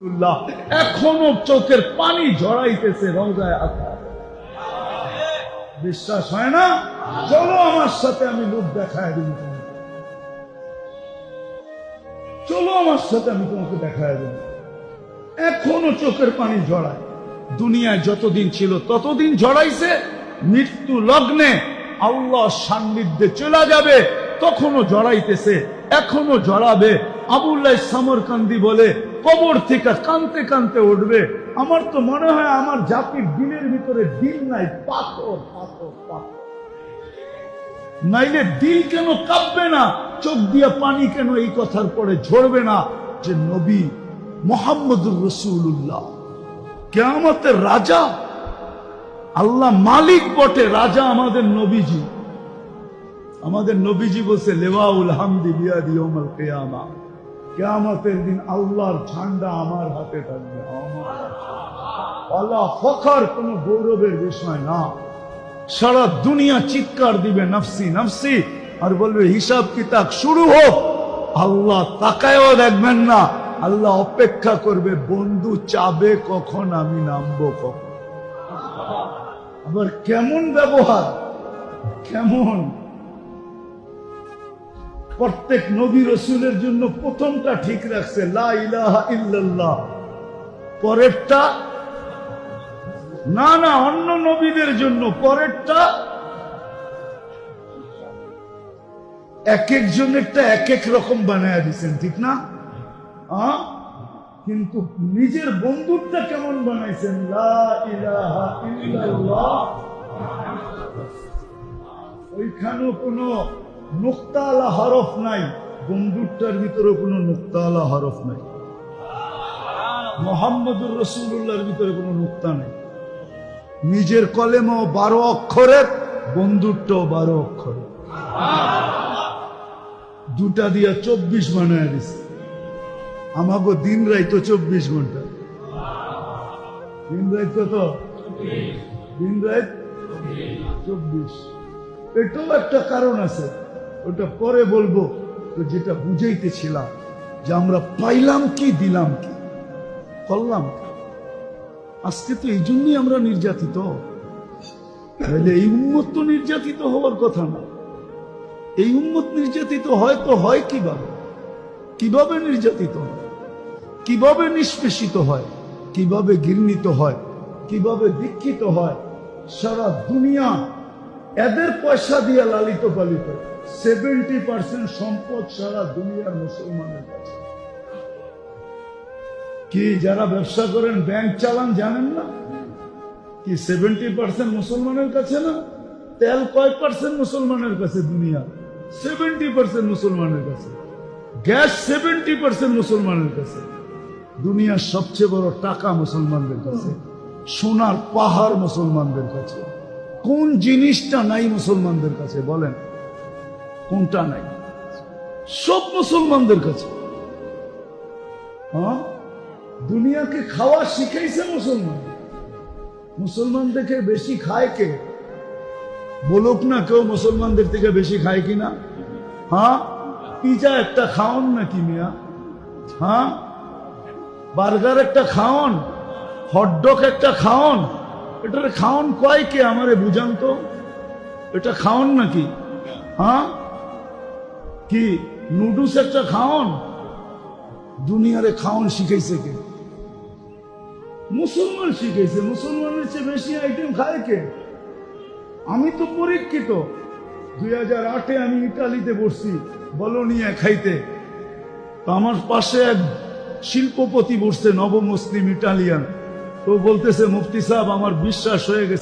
এখনো চোখের পানি ঝরাইতেছে রওজায় আসার। বিশ্বাস হয় না? চলো আমার সাথে, আমি লোক দেখায় দিব। চলো আমার সাথে, আমি তোমাকে দেখায় দেব। এখনো চোখের পানি ঝরায়। দুনিয়ায় যতদিন ছিল ততদিন ঝরাইছে। মৃত্যু লগ্নে আল্লাহ সান্নিধ্যে চলে যাবে, তখনও জড়াইতেছে, এখনো জড়াবে। আবুল্লাহ সামরকান্দি বলে, কবর থেকে কানতে কানতে উঠবে। আমার তো মনে হয় আমার জাতির দিলের ভিতরে দিল নাই, পাথর পাথর পাথর। নাইলে দিল কেন কাঁপবে না, চোখ দিয়ে পানি কেন এই কথার পরে ঝরবে না যে নবী মুহাম্মদুর রাসূলুল্লাহ কিয়ামতের রাজা, আল্লাহ মালিক বটে, রাজা আমাদের নবীজি। আমাদের নবীজি বলছে, লেওয়াউল হামদি বিয়াদি ইয়াউমাল কিয়ামা, কিয়ামতের দিন আল্লাহর ঝান্ডা আমার হাতে থাকবে। আল্লাহ ফখর, কোন গৌরবের বিষয় না। সারা দুনিয়া চিৎকার দিবে নফসি নফসি, আর বলবে হিসাব কিতাব শুরু হোক। আল্লাহ তাকায়ও দেখবেন না, আল্লাহ অপেক্ষা করবে, বন্ধু চাবে কখন আমি নামবো কখন। আবার কেমন ব্যবহার, কেমন! প্রত্যেক নবী রসুলের জন্য প্রথমটা ঠিক রাখছে, লা ইলাহা ইল্লাল্লাহ। পরেরটা না, না, অন্য নবীদের জন্য পরেরটা। এক একজনেরটা এক এক রকম বানায় দিচ্ছেন, ঠিক না? কিন্তু নিজের বন্ধুরটা কেমন বানাইছেন, লা ইলাহা ইল্লাল্লাহ। ওইখানেও কোনো নুক্তাওয়ালা হরফ নাই, বন্ধুরটার ভিতরে কোনো নুক্তাওয়ালা হরফ নাই। মুহাম্মদুর রাসূলুল্লাহর ভিতরে কোনো নুক্তা নাই। নিজের কলেমাও 12 অক্ষরের, বন্ধুরটাও 12 অক্ষরের। দুটা দিয়া 24 বানায় দিছে। আমাগো দিন রাইতো 24 ঘন্টা। দিন রাইত কত? দিন রাইত 24। এটাও একটা কারণ আছে, ওটা পরে বলবো। তো যেটা বুঝাইতেছিলাম যে আমরা পাইলাম কি, দিলাম কি, করলাম কি। আজকে তো এই জন্যই আমরা নির্যাতিত। তাহলে এই উম্মত তো নির্যাতিত হওয়ার কথা না। এই উম্মত নির্যাতিত হয় তো হয় কিভাবে? কিভাবে নির্যাতিত হয়, কিভাবে নিষ্পেষিত হয়, কিভাবে ঘৃণিত হয়, কিভাবে দীক্ষিত হয়। সারা দুনিয়া এদের পয়সা দিয়ে লালিত পালিত। 70% সম্পদ সারা দুনিয়ার মুসলমানের কাছে। কি যারা ব্যবসা করেন, ব্যাংক চালান, জানেন না কি 70% মুসলমানের কাছে না? তেল কয় পার্সেন্ট মুসলমানের কাছে? দুনিয়া 70% মুসলমানের কাছে। গ্যাস 70% মুসলমানের কাছে। দুনিয়ার সবচেয়ে বড় টাকা মুসলমানদের কাছে। সোনার পাহাড় মুসলমানদের কাছে। কোন জিনিসটা নাই মুসলমানদের কাছে? বলেন, কোনটা নাই? সব মুসলমানদের কাছে। হ্যাঁ, দুনিয়াকে খাওয়া শিখাইছে মুসলমান। মুসলমান থেকে বেশি খায় কে? বলুক না কেউ মুসলমানদের থেকে বেশি খায় কিনা। হ্যাঁ, পিজা একটা খাওন নাকি মিয়া? হ্যাঁ, বার্গার একটা খাওন, হটডগ একটা খাওন। এটার খাওন কয় কে? আমারে বুঝান তো, এটা খাওন নাকি? হ্যাঁ, কি নুডলস একটা খাওন? দুনিয়ারে খাওন শিখাইছে কে? মুসলমান শিখাইছে। মুসলমানের চেয়ে বেশি আইটেম খায় কে? আমি তো পরীক্ষিত। 2008-এ আমি ইটালিতে বসছি বলোনিয়া খাইতে। তো আমার পাশে এক শিল্পপতি বসছে, নবমুসলিম ইটালিয়ান। তো বলতেছে, মুফতি সাহেব, আমার বিশ্বাস হয়ে গেছে।